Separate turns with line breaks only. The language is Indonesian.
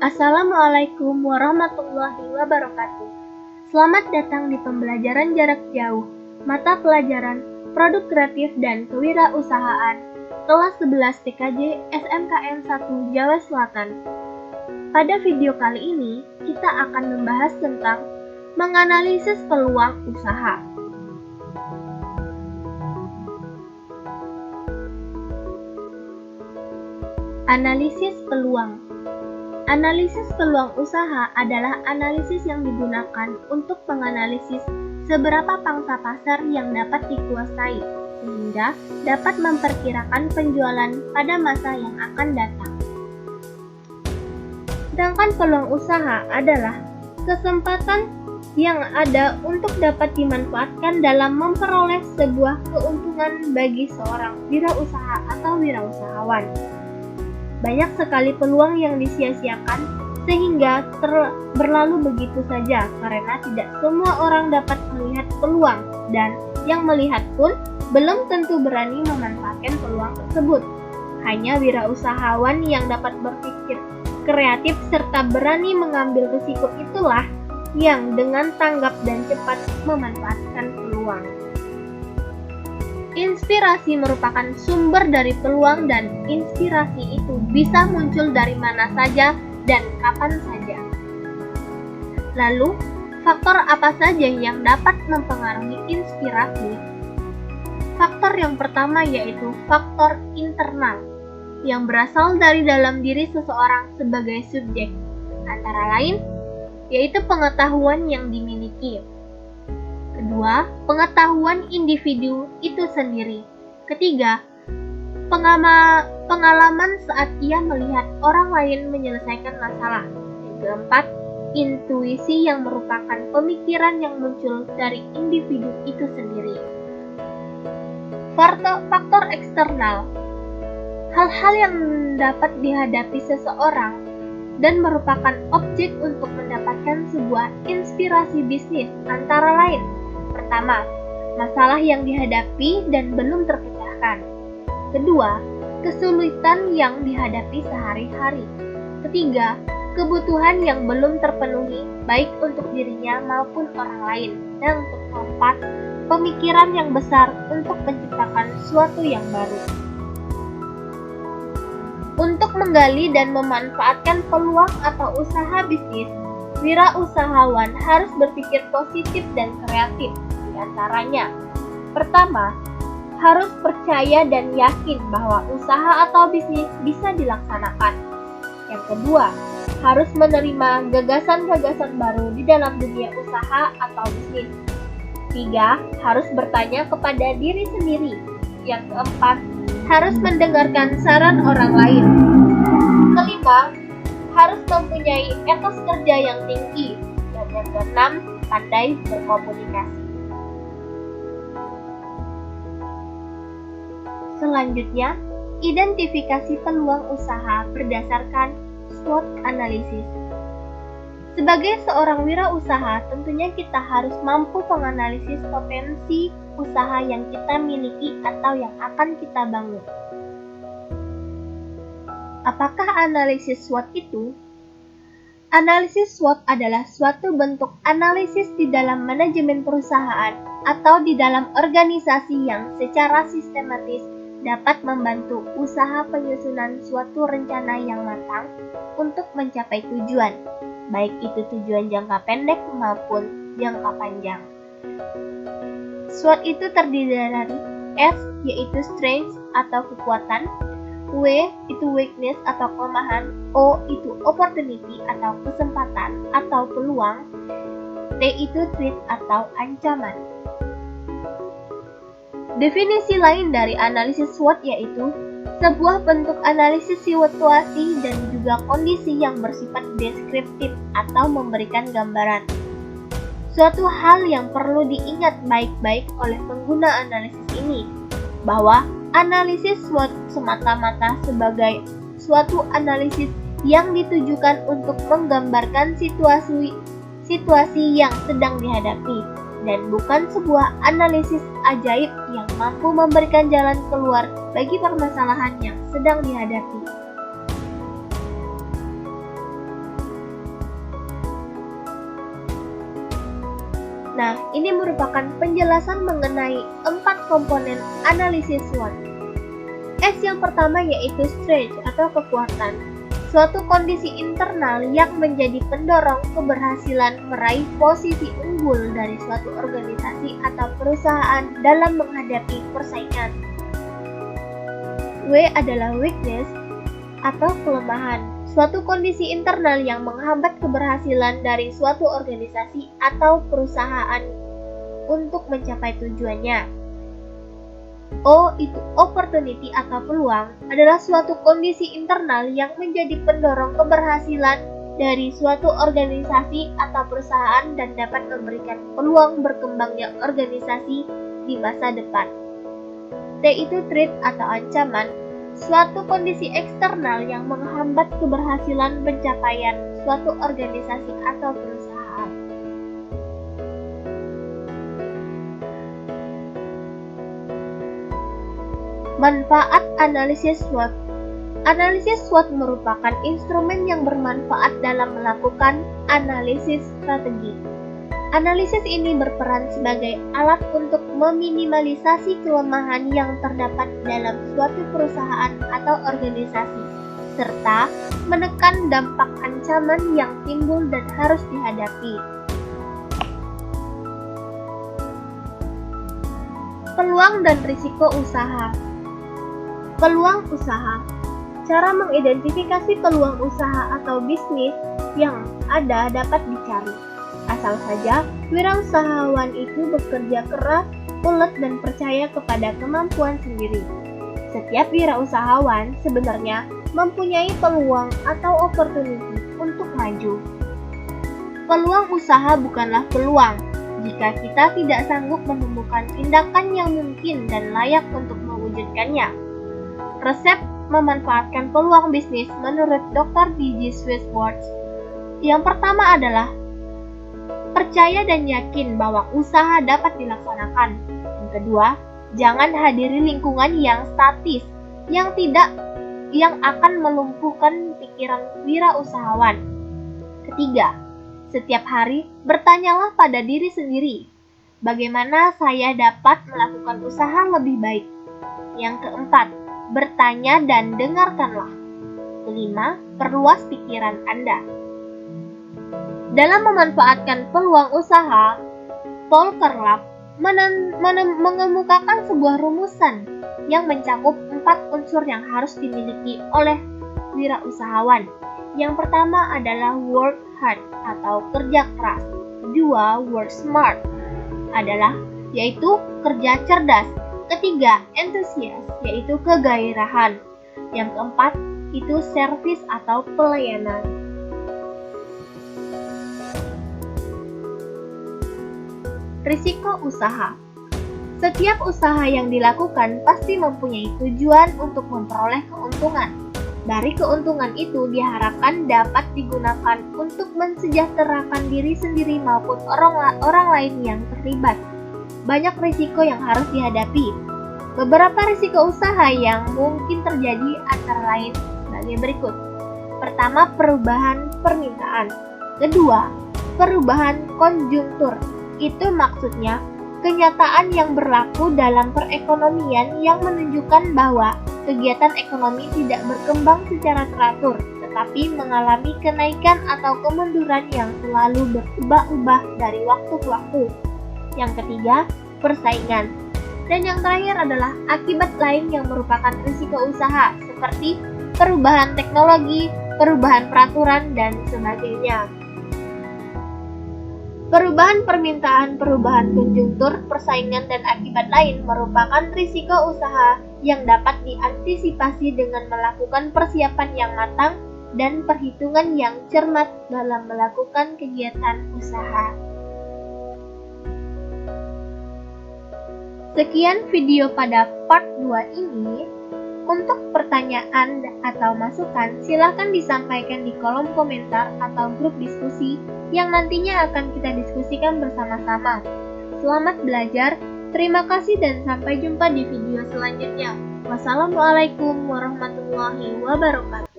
Assalamualaikum warahmatullahi wabarakatuh. Selamat datang di pembelajaran jarak jauh, mata pelajaran Produk Kreatif dan Kewirausahaan, kelas 11 TKJ SMKN 1 Jawa Selatan. Pada video kali ini, kita akan membahas tentang menganalisis peluang usaha. Analisis peluang. Analisis peluang usaha adalah analisis yang digunakan untuk menganalisis seberapa pangsa pasar yang dapat dikuasai, sehingga dapat memperkirakan penjualan pada masa yang akan datang. Sedangkan peluang usaha adalah kesempatan yang ada untuk dapat dimanfaatkan dalam memperoleh sebuah keuntungan bagi seorang wirausaha atau wirausahawan. Banyak sekali peluang yang disia-siakan sehingga berlalu begitu saja karena tidak semua orang dapat melihat peluang dan yang melihat pun belum tentu berani memanfaatkan peluang tersebut. Hanya wirausahawan yang dapat berpikir kreatif serta berani mengambil risiko itulah yang dengan tanggap dan cepat memanfaatkan peluang. Inspirasi merupakan sumber dari peluang dan inspirasi itu bisa muncul dari mana saja dan kapan saja. Lalu, faktor apa saja yang dapat mempengaruhi inspirasi? Faktor yang pertama yaitu faktor internal, yang berasal dari dalam diri seseorang sebagai subjek, antara lain yaitu pengetahuan yang dimiliki. Kedua, pengetahuan individu itu sendiri. Ketiga, pengalaman saat ia melihat orang lain menyelesaikan masalah. Yang keempat, intuisi yang merupakan pemikiran yang muncul dari individu itu sendiri. Faktor eksternal, hal-hal yang dapat dihadapi seseorang dan merupakan objek untuk mendapatkan sebuah inspirasi bisnis, antara lain: pertama, masalah yang dihadapi dan belum terpecahkan. Kedua, kesulitan yang dihadapi sehari-hari. Ketiga, kebutuhan yang belum terpenuhi baik untuk dirinya maupun orang lain. Dan untuk keempat, pemikiran yang besar untuk menciptakan sesuatu yang baru. Untuk menggali dan memanfaatkan peluang atau usaha bisnis, wirausahawan harus berpikir positif dan kreatif. Di antaranya, pertama, harus percaya dan yakin bahwa usaha atau bisnis bisa dilaksanakan. Yang kedua, harus menerima gagasan-gagasan baru di dalam dunia usaha atau bisnis. Tiga, harus bertanya kepada diri sendiri. Yang keempat, harus mendengarkan saran orang lain. Kelima, harus mempunyai etos kerja yang tinggi. Dan yang keenam, pandai berkomunikasi. Selanjutnya, identifikasi peluang usaha berdasarkan SWOT analisis. Sebagai seorang wirausaha, tentunya kita harus mampu menganalisis potensi usaha yang kita miliki atau yang akan kita bangun. Apakah analisis SWOT itu? Analisis SWOT adalah suatu bentuk analisis di dalam manajemen perusahaan atau di dalam organisasi yang secara sistematis dapat membantu usaha penyusunan suatu rencana yang matang untuk mencapai tujuan, baik itu tujuan jangka pendek maupun jangka panjang. SWOT itu terdiri dari S yaitu strength atau kekuatan, W itu weakness atau kelemahan, O itu opportunity atau kesempatan atau peluang, T itu threat atau ancaman. Definisi lain dari analisis SWOT yaitu sebuah bentuk analisis situasi dan juga kondisi yang bersifat deskriptif atau memberikan gambaran. Suatu hal yang perlu diingat baik-baik oleh pengguna analisis ini, bahwa analisis SWOT semata-mata sebagai suatu analisis yang ditujukan untuk menggambarkan situasi yang sedang dihadapi, dan bukan sebuah analisis ajaib yang mampu memberikan jalan keluar bagi permasalahan yang sedang dihadapi. Nah, ini merupakan penjelasan mengenai 4 komponen analisis SWOT. S yang pertama yaitu strength atau kekuatan, suatu kondisi internal yang menjadi pendorong keberhasilan meraih posisi unggul dari suatu organisasi atau perusahaan dalam menghadapi persaingan. W adalah weakness atau kelemahan, suatu kondisi internal yang menghambat keberhasilan dari suatu organisasi atau perusahaan untuk mencapai tujuannya. O itu opportunity atau peluang, adalah suatu kondisi internal yang menjadi pendorong keberhasilan dari suatu organisasi atau perusahaan dan dapat memberikan peluang berkembangnya organisasi di masa depan. T itu threat atau ancaman, suatu kondisi eksternal yang menghambat keberhasilan pencapaian suatu organisasi atau perusahaan. Manfaat analisis SWOT. Analisis SWOT merupakan instrumen yang bermanfaat dalam melakukan analisis strategi. Analisis ini berperan sebagai alat untuk meminimalisasi kelemahan yang terdapat dalam suatu perusahaan atau organisasi, serta menekan dampak ancaman yang timbul dan harus dihadapi. Peluang dan risiko usaha. Peluang usaha. Cara mengidentifikasi peluang usaha atau bisnis yang ada dapat dicari. Asal saja wirausahawan itu bekerja keras, ulet, dan percaya kepada kemampuan sendiri. Setiap wirausahawan sebenarnya mempunyai peluang atau opportunity untuk maju. Peluang usaha bukanlah peluang jika kita tidak sanggup menemukan tindakan yang mungkin dan layak untuk mewujudkannya. Resep memanfaatkan peluang bisnis menurut Dr. D.G. Swissworth. Yang pertama adalah percaya dan yakin bahwa usaha dapat dilaksanakan. Yang kedua, jangan hadiri lingkungan yang statis, yang akan melumpuhkan pikiran wirausahawan. Ketiga, setiap hari bertanyalah pada diri sendiri, bagaimana saya dapat melakukan usaha lebih baik. Yang keempat, bertanya dan dengarkanlah. Kelima, perluas pikiran Anda. Dalam memanfaatkan peluang usaha, Paul Kerlap mengemukakan sebuah rumusan yang mencakup 4 unsur yang harus dimiliki oleh wirausahawan. Yang pertama adalah work hard atau kerja keras. Kedua, work smart yaitu kerja cerdas. Ketiga, enthusiast, yaitu kegairahan. Yang keempat, itu service atau pelayanan. Risiko usaha. Setiap usaha yang dilakukan pasti mempunyai tujuan untuk memperoleh keuntungan. Dari keuntungan itu diharapkan dapat digunakan untuk mensejahterakan diri sendiri maupun orang lain yang terlibat. Banyak risiko yang harus dihadapi. Beberapa risiko usaha yang mungkin terjadi antara lain sebagai berikut. Pertama, perubahan permintaan. Kedua, perubahan konjungtur. Itu maksudnya kenyataan yang berlaku dalam perekonomian yang menunjukkan bahwa kegiatan ekonomi tidak berkembang secara teratur, tetapi mengalami kenaikan atau kemunduran yang selalu berubah-ubah dari waktu ke waktu. Yang ketiga, persaingan. Dan yang terakhir adalah akibat lain yang merupakan risiko usaha, seperti perubahan teknologi, perubahan peraturan, dan sebagainya. Perubahan permintaan, perubahan konjungtur, persaingan, dan akibat lain merupakan risiko usaha yang dapat diantisipasi dengan melakukan persiapan yang matang dan perhitungan yang cermat dalam melakukan kegiatan usaha. Sekian video pada part 2 ini. Untuk pertanyaan atau masukan, silakan disampaikan di kolom komentar atau grup diskusi yang nantinya akan kita diskusikan bersama-sama. Selamat belajar, terima kasih dan sampai jumpa di video selanjutnya. Wassalamualaikum warahmatullahi wabarakatuh.